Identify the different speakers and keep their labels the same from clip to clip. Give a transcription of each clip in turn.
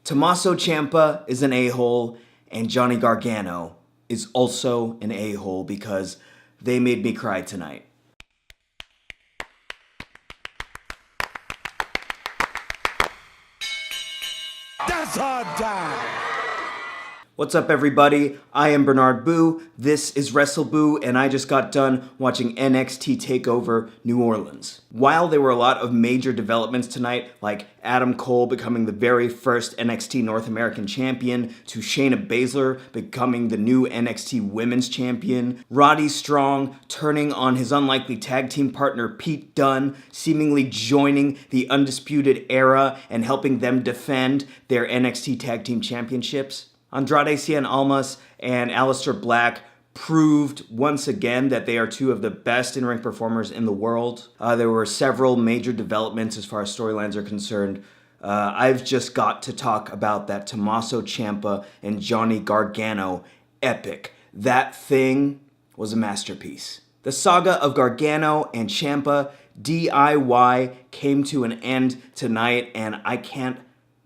Speaker 1: Tommaso Ciampa is an a-hole, and Johnny Gargano is also an a-hole because they made me cry tonight.
Speaker 2: That's our time!
Speaker 1: What's up, everybody? I am Bernard Boo, this is WrestleBoo, and I just got done watching NXT TakeOver New Orleans. While there were a lot of major developments tonight, like Adam Cole becoming the very first NXT North American champion, to Shayna Baszler becoming the new NXT Women's Champion, Roddy Strong turning on his unlikely tag team partner Pete Dunne, seemingly joining the Undisputed Era and helping them defend their NXT Tag Team Championships, Andrade and Almas and Aleister Black proved once again that they are two of the best in-ring performers in the world. There were several major developments as far as storylines are concerned. I've just got to talk about that Tommaso Ciampa and Johnny Gargano epic. That thing was a masterpiece. The saga of Gargano and Ciampa DIY came to an end tonight, and I can't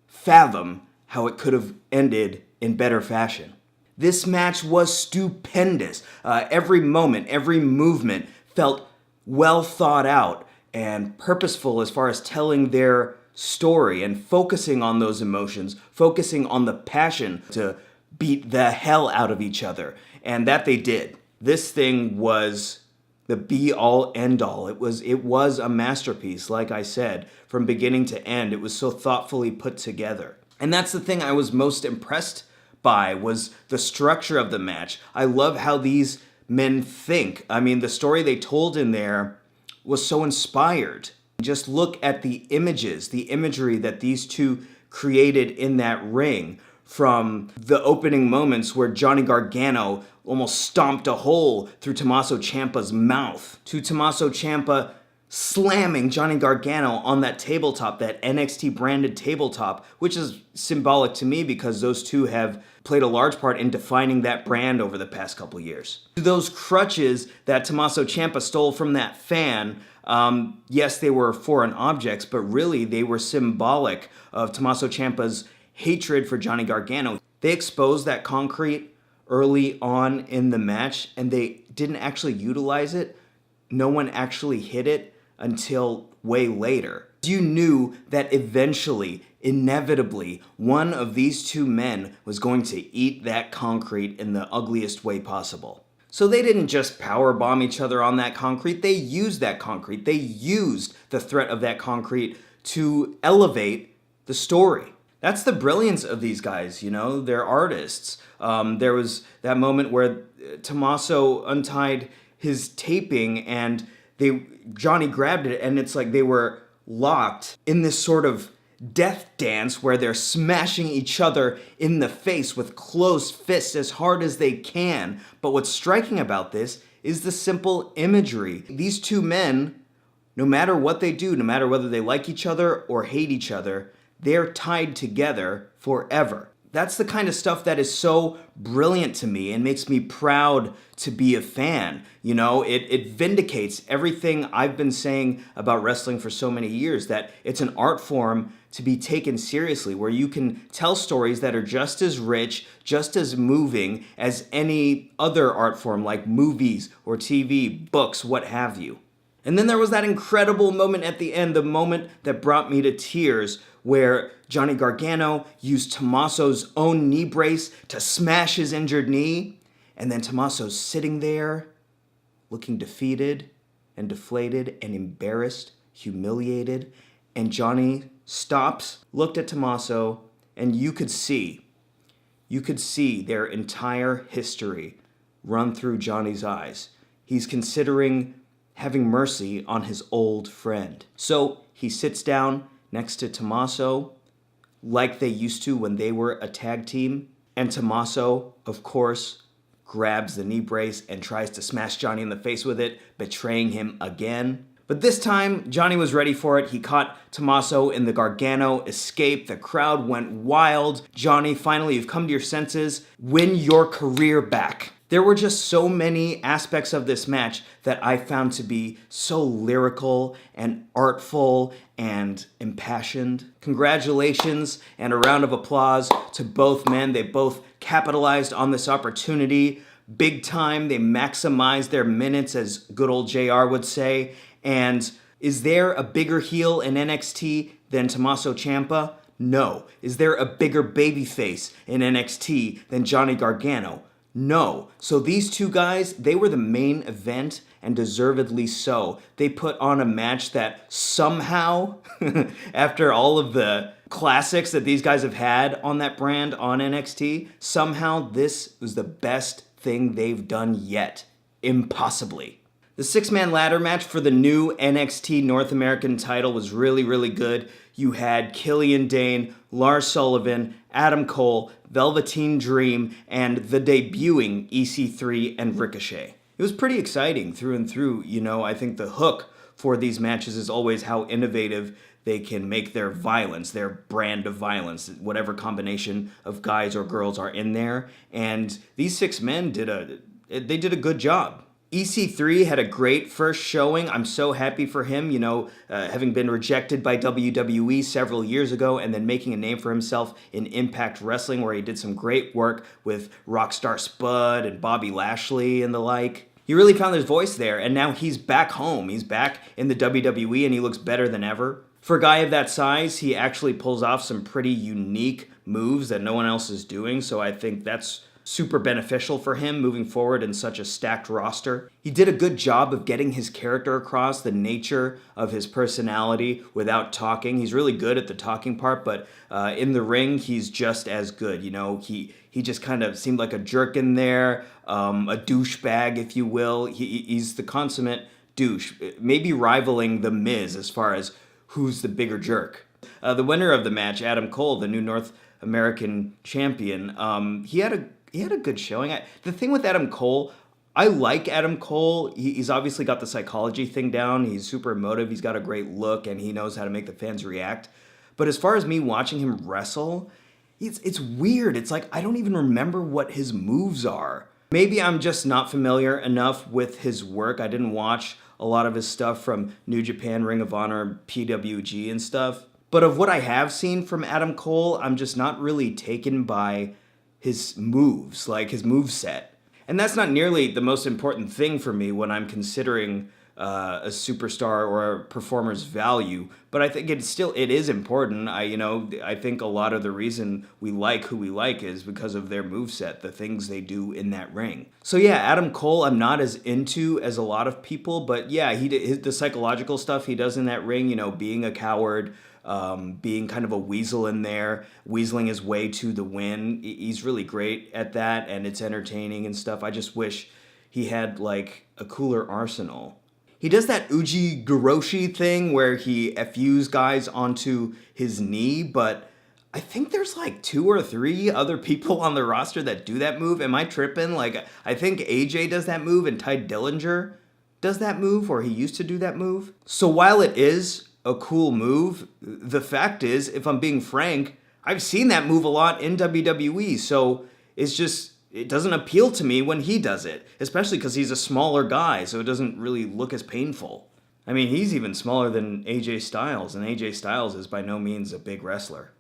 Speaker 1: fathom how it could have ended in better fashion. This match was stupendous. Every moment, every movement felt well thought out and purposeful as far as telling their story and focusing on those emotions, focusing on the passion to beat the hell out of each other. And that they did. This thing was the be-all, end-all. It was a masterpiece, like I said, from beginning to end. It was so thoughtfully put together. And that's the thing I was most impressed by, was the structure of the match. I love how these men think. I mean, the story they told in there was so inspired. Just look at the images, the imagery that these two created in that ring, from the opening moments where Johnny Gargano almost stomped a hole through Tommaso Ciampa's mouth, to Tommaso Ciampa slamming Johnny Gargano on that tabletop, that NXT branded tabletop, which is symbolic to me because those two have played a large part in defining that brand over the past couple years. Those crutches that Tommaso Ciampa stole from that fan, yes, they were foreign objects, but really they were symbolic of Tommaso Ciampa's hatred for Johnny Gargano. They exposed that concrete early on in the match, and they didn't actually utilize it. No one actually hit it until way later. You knew that eventually, inevitably, one of these two men was going to eat that concrete in the ugliest way possible. So they didn't just powerbomb each other on that concrete, they used that concrete. They used the threat of that concrete to elevate the story. That's the brilliance of these guys, you know, they're artists. There was that moment where Tommaso untied his taping and Johnny grabbed it, and it's like they were locked in this sort of death dance where they're smashing each other in the face with closed fists as hard as they can. But what's striking about this is the simple imagery. These two men, no matter what they do, no matter whether they like each other or hate each other, they're tied together forever. That's the kind of stuff that is so brilliant to me and makes me proud to be a fan. You know, it vindicates everything I've been saying about wrestling for so many years, that it's an art form to be taken seriously, where you can tell stories that are just as rich, just as moving as any other art form like movies or TV, books, what have you. And then there was that incredible moment at the end, the moment that brought me to tears, where Johnny Gargano used Tommaso's own knee brace to smash his injured knee, and then Tommaso's sitting there looking defeated and deflated and embarrassed, humiliated, and Johnny stops, looked at Tommaso, and you could see their entire history run through Johnny's eyes. He's considering having mercy on his old friend. So he sits down next to Tommaso, like they used to when they were a tag team. And Tommaso, of course, grabs the knee brace and tries to smash Johnny in the face with it, betraying him again. But this time, Johnny was ready for it. He caught Tommaso in the Gargano escape. The crowd went wild. Johnny, finally, you've come to your senses. Win your career back. There were just so many aspects of this match that I found to be so lyrical and artful and impassioned. Congratulations and a round of applause to both men. They both capitalized on this opportunity big time. They maximized their minutes, as good old JR would say. And is there a bigger heel in NXT than Tommaso Ciampa? No. Is there a bigger babyface in NXT than Johnny Gargano? No. So these two guys, they were the main event, and deservedly so. They put on a match that somehow, after all of the classics that these guys have had on that brand on NXT, somehow this was the best thing they've done yet. Impossibly. The six-man ladder match for the new NXT North American title was really, really good. You had Killian Dane, Lars Sullivan, Adam Cole, Velveteen Dream, and the debuting EC3 and Ricochet. It was pretty exciting through and through. You know, I think the hook for these matches is always how innovative they can make their violence, their brand of violence, whatever combination of guys or girls are in there. And these six men did a good job. EC3 had a great first showing. I'm so happy for him, you know, having been rejected by WWE several years ago and then making a name for himself in Impact Wrestling, where he did some great work with Rockstar Spud and Bobby Lashley and the like. He really found his voice there, and now he's back home. He's back in the WWE, and he looks better than ever. For a guy of that size, he actually pulls off some pretty unique moves that no one else is doing, so I think that's super beneficial for him moving forward in such a stacked roster. He did a good job of getting his character across, the nature of his personality without talking. He's really good at the talking part, but in the ring, he's just as good. You know, he just kind of seemed like a jerk in there, a douchebag, if you will. He's the consummate douche, maybe rivaling The Miz as far as who's the bigger jerk. The winner of the match, Adam Cole, the new North American champion, he had a good showing. The thing with Adam Cole, I like Adam Cole. He's obviously got the psychology thing down. He's super emotive. He's got a great look, and he knows how to make the fans react. But as far as me watching him wrestle, it's weird. It's like I don't even remember what his moves are. Maybe I'm just not familiar enough with his work. I didn't watch a lot of his stuff from New Japan, Ring of Honor, PWG and stuff. But of what I have seen from Adam Cole, I'm just not really taken by his moves, like his moveset. And that's not nearly the most important thing for me when I'm considering a superstar or a performer's value. But I think it is important. I think a lot of the reason we like who we like is because of their moveset, the things they do in that ring. So yeah, Adam Cole I'm not as into as a lot of people, but yeah, the psychological stuff he does in that ring, you know, being a coward, being kind of a weasel in there, weaseling his way to the win. He's really great at that, and it's entertaining and stuff. I just wish he had like a cooler arsenal. He does that Uji Goroshi thing where he FUs guys onto his knee, but I think there's like 2 or 3 other people on the roster that do that move. Am I tripping? Like, I think AJ does that move and Ty Dillinger does that move, or he used to do that move. So while it is a cool move, the fact is, if I'm being frank, I've seen that move a lot in WWE, so it doesn't appeal to me when he does it, especially because he's a smaller guy, so it doesn't really look as painful. I mean, he's even smaller than AJ Styles, and AJ Styles is by no means a big wrestler.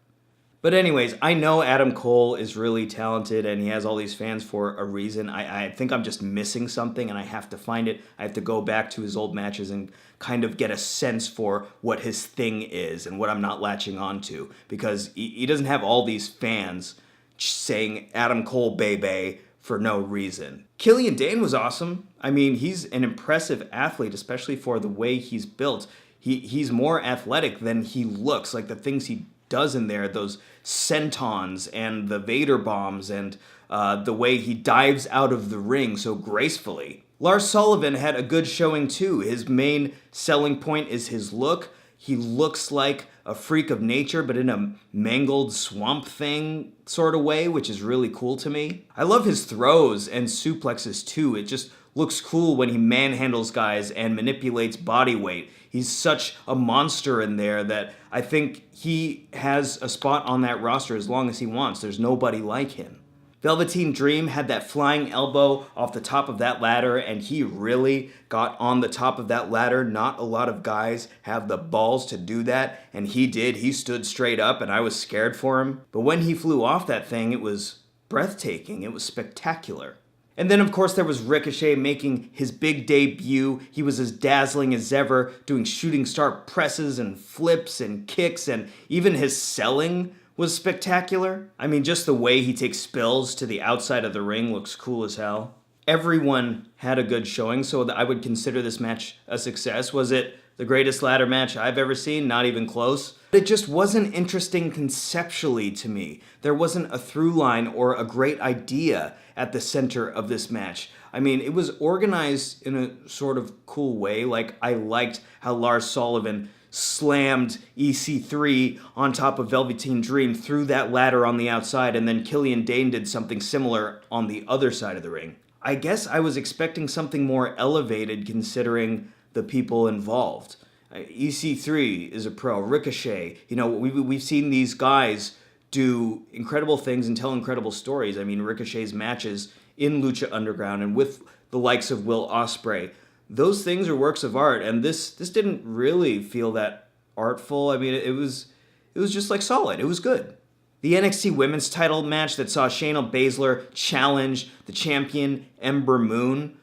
Speaker 1: But anyways, I know Adam Cole is really talented and he has all these fans for a reason. I think I'm just missing something and I have to find it. I have to go back to his old matches and kind of get a sense for what his thing is and what I'm not latching onto, because he doesn't have all these fans saying Adam Cole baby for no reason. Killian Dane was awesome. I mean, he's an impressive athlete, especially for the way he's built. He's more athletic than he looks. Like the things he does in there, those sentons and the Vader bombs and the way he dives out of the ring so gracefully. Lars Sullivan had a good showing too. His main selling point is his look. He looks like a freak of nature, but in a mangled swamp thing sort of way, which is really cool to me. I love his throws and suplexes too. It just looks cool when he manhandles guys and manipulates body weight. He's such a monster in there that I think he has a spot on that roster as long as he wants. There's nobody like him. Velveteen Dream had that flying elbow off the top of that ladder, and he really got on the top of that ladder. Not a lot of guys have the balls to do that, and he did. He stood straight up, and I was scared for him. But when he flew off that thing, it was breathtaking. It was spectacular. And then, of course, there was Ricochet making his big debut. He was as dazzling as ever, doing shooting star presses and flips and kicks, and even his selling was spectacular. I mean, just the way he takes spills to the outside of the ring looks cool as hell. Everyone had a good showing, so I would consider this match a success. Was it the greatest ladder match I've ever seen? Not even close. It just wasn't interesting conceptually to me. There wasn't a through line or a great idea at the center of this match. I mean, it was organized in a sort of cool way. Like, I liked how Lars Sullivan slammed EC3 on top of Velveteen Dream through that ladder on the outside, and then Killian Dane did something similar on the other side of the ring. I guess I was expecting something more elevated considering the people involved. EC3 is a pro. Ricochet, we've seen these guys do incredible things and tell incredible stories. I mean, Ricochet's matches in Lucha Underground and with the likes of Will Ospreay, those things are works of art, and this didn't really feel that artful. I mean, it was just like solid. It was good. The NXT Women's Title match that saw Shayna Baszler challenge the champion Ember Moon.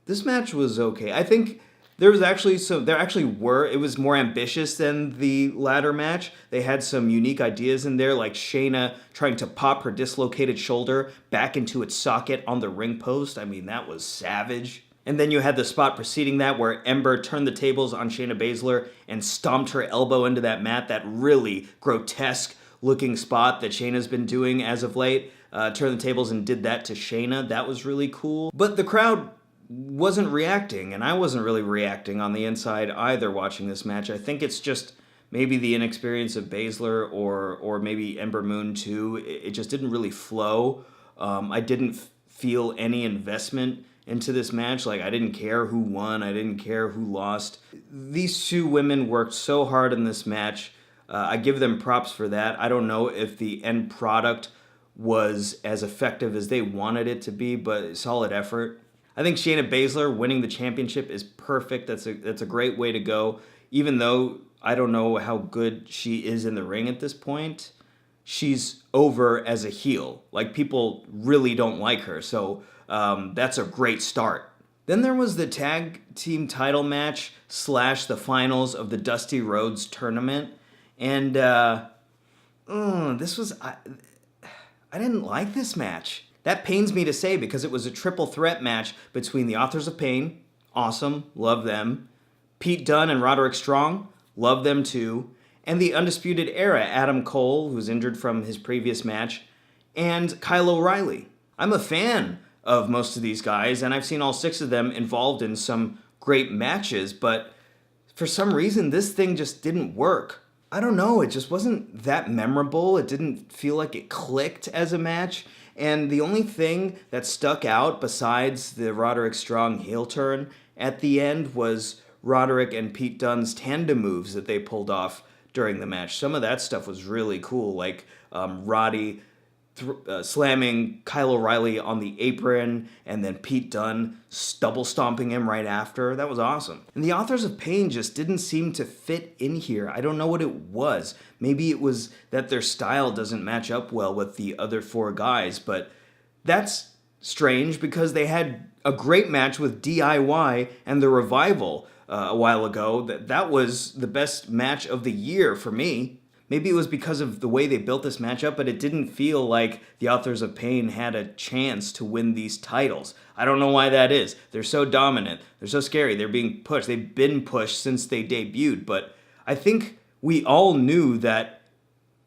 Speaker 1: This match was okay. I think it was more ambitious than the ladder match. They had some unique ideas in there, like Shayna trying to pop her dislocated shoulder back into its socket on the ring post. I mean, that was savage. And then you had the spot preceding that where Ember turned the tables on Shayna Baszler and stomped her elbow into that mat, that really grotesque looking spot that Shayna's been doing as of late. Turned the tables and did that to Shayna. That was really cool. But the crowd wasn't reacting, and I wasn't really reacting on the inside either watching this match. I think it's just maybe the inexperience of Baszler or maybe Ember Moon too. It just didn't really flow. I didn't feel any investment into this match. Like, I didn't care who won. I didn't care who lost. These two women worked so hard in this match. I give them props for that. I don't know if the end product was as effective as they wanted it to be, but solid effort. I think Shayna Baszler winning the championship is perfect. That's a great way to go. Even though I don't know how good she is in the ring at this point, she's over as a heel. Like, people really don't like her, so that's a great start. Then there was the tag team title match / the finals of the Dusty Rhodes tournament, and I didn't like this match. That pains me to say because it was a triple threat match between the Authors of Pain, awesome, love them, Pete Dunne and Roderick Strong, love them too, and the Undisputed Era, Adam Cole, who's injured from his previous match, and Kyle O'Reilly. I'm a fan of most of these guys, and I've seen all 6 of them involved in some great matches, but for some reason this thing just didn't work. I don't know, it just wasn't that memorable. It didn't feel like it clicked as a match. And the only thing that stuck out besides the Roderick Strong heel turn at the end was Roderick and Pete Dunne's tandem moves that they pulled off during the match. Some of that stuff was really cool, like Roddy slamming Kyle O'Reilly on the apron, and then Pete Dunne double stomping him right after. That was awesome. And the Authors of Pain just didn't seem to fit in here. I don't know what it was. Maybe it was that their style doesn't match up well with the other 4 guys, but that's strange because they had a great match with DIY and The Revival a while ago. That was the best match of the year for me. Maybe it was because of the way they built this matchup, but it didn't feel like the Authors of Pain had a chance to win these titles. I don't know why that is. They're so dominant. They're so scary. They're being pushed. They've been pushed since they debuted, but I think we all knew that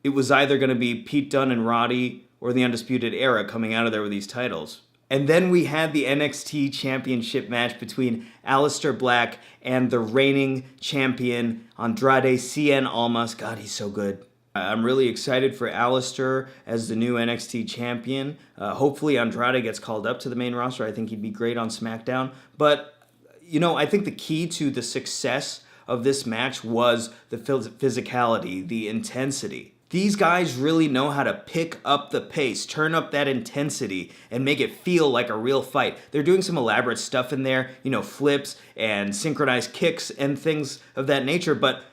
Speaker 1: it was either going to be Pete Dunne and Roddy or the Undisputed Era coming out of there with these titles. And then we had the NXT Championship match between Aleister Black and the reigning champion, Andrade Cien Almas. God, he's so good. I'm really excited for Aleister as the new NXT champion. Hopefully Andrade gets called up to the main roster. I think he'd be great on SmackDown. But, I think the key to the success of this match was the physicality, the intensity. These guys really know how to pick up the pace, turn up that intensity, and make it feel like a real fight. They're doing some elaborate stuff in there, flips and synchronized kicks and things of that nature, but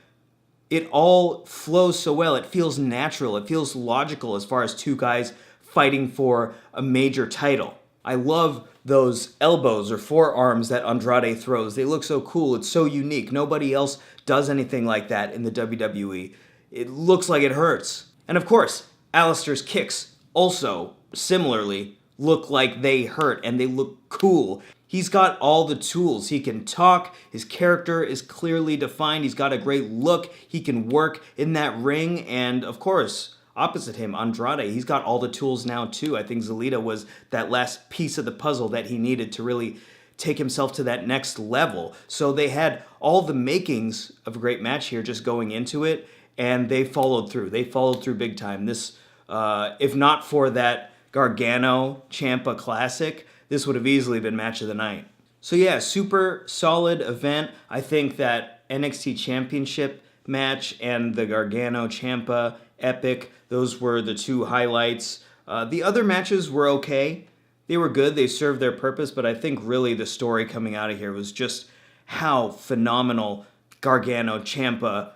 Speaker 1: it all flows so well. It feels natural. It feels logical as far as two guys fighting for a major title. I love those elbows or forearms that Andrade throws. They look so cool. It's so unique. Nobody else does anything like that in the WWE. It looks like it hurts. And of course, Aleister's kicks also similarly look like they hurt and they look cool. He's got all the tools. He can talk. His character is clearly defined. He's got a great look. He can work in that ring. And of course, opposite him, Andrade, he's got all the tools now too. I think Zelita was that last piece of the puzzle that he needed to really take himself to that next level. So they had all the makings of a great match here just going into it, and they followed through. They followed through big time. This, if not for that Gargano Ciampa Classic, this would have easily been match of the night. So yeah, super solid event. I think that NXT Championship match and the Gargano Ciampa Epic, those were the two highlights. The other matches were okay. They were good. They served their purpose, but I think really the story coming out of here was just how phenomenal Gargano, Ciampa,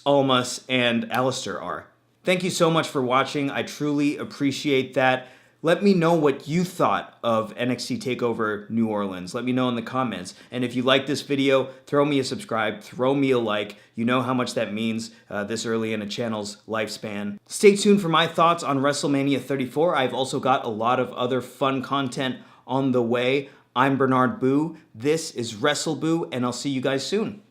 Speaker 1: Almas, and Aleister are. Thank you so much for watching. I truly appreciate that. Let me know what you thought of NXT TakeOver New Orleans. Let me know in the comments. And if you like this video, throw me a subscribe, throw me a like. You know how much that means this early in a channel's lifespan. Stay tuned for my thoughts on WrestleMania 34. I've also got a lot of other fun content on the way. I'm Bernard Boo. This is WrestleBoo, and I'll see you guys soon.